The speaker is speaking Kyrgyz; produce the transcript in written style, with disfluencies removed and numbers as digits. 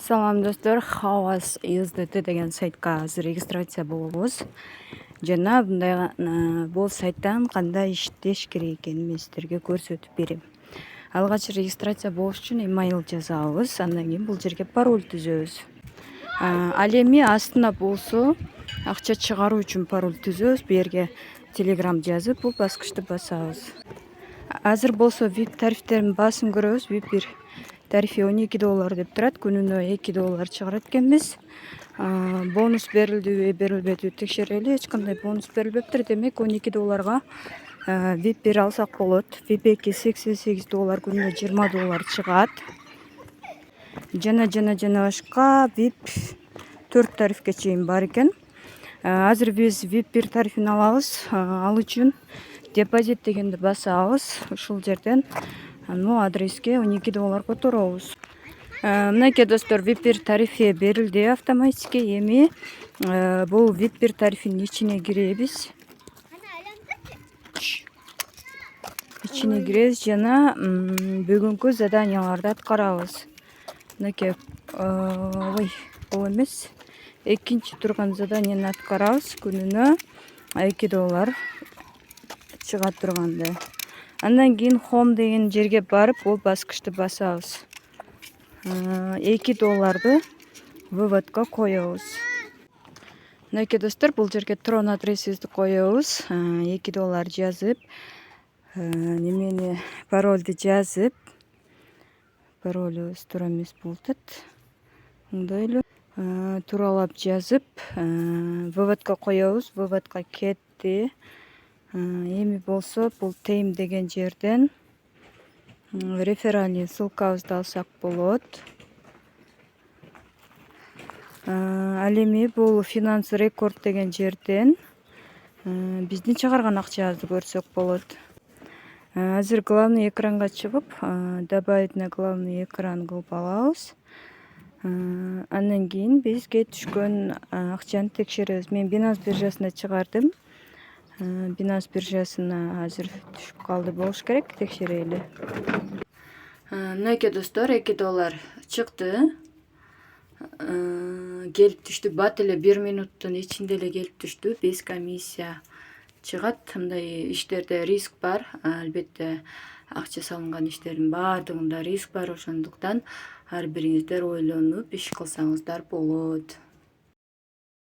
Салам достор, Хавас USDT деген сайтка азыр регистрация болобуз. Жана бул сайттан кандай иштеш керек экенин мен сиздерге көрсөтүп берем. Алгач регистрация болуш үчүн email жазабыз, андан кийин бул жерге пароль түзөбүз. Ал эми астына болсо акча чыгаруу үчүн пароль түзөбүз. Бу жерге Telegram жазып, бул баскычты басабыз. Азыр болсо VIP тарифтерин басым көрөбүз. VIP 1 тарифи $12 деп турат. Күнүнө $2 чыгарат экенбиз. Бонус берилдиби, берилбедиби текшерели. Эч кандай бонус берилбептир. Демек $12 VIP 1 алсак болот. VIP 2 $88, күнүнө $20 чыгат. Жана башка VIP 4 тарифке чейин бар экен. Азыр биз VIP 1 тарифин алабыз. Ал үчүн депозит дегенди басабыз. Ушул жерден адреске $12 которобуз. Мынакей достор, VIP 1 тарифи берилди автоматически. Эми бул VIP 1 тарифинин ичине киребиз. Ичине киребиз жана бүгүнкү заданияларды аткарабыз. Мынакей бул эмес. Экинчи турган заданияны аткарабыз. Күнүнө $2 чыгат турганда. Андан кийин home деген жерге барып, бул баскычты басабыз. $2 выводко коебуз. Мынакей достор, бул жерге Tron адресибизди коебуз. $2 жазып, немени паролду жазып, паролубуз туура эмес болуп атат. Мындай эле тууралап жазып, выводко коебуз. Выводко кетти. Эми болсо бул Tame деген жерден реферальный ссылкабызды алсак болот. Ал эми бул Finance Record деген жерден биздин чыгарган акчабызды көрсөк болот. Азыр главный экранга чыгып, добавить на главный экран кылып алабыз. Андан кийин бизге түшкөн акчаны текшеребиз. Мен Binance биржасына чыгардым. Binance биржасына азыр түшүп калды болуш керек, текшерели. Мынакей достор, $2 чыкты. Келип түштү. Бат эле 1 минуттун ичинде эле келип түштү. Без комиссия чыгат. Мындай иштерде риск бар. Албетте акча салынган иштердин баардыгында риск бар. Ошондуктан ар бириңиздер ойлонуп иш кылсаңыздар болот.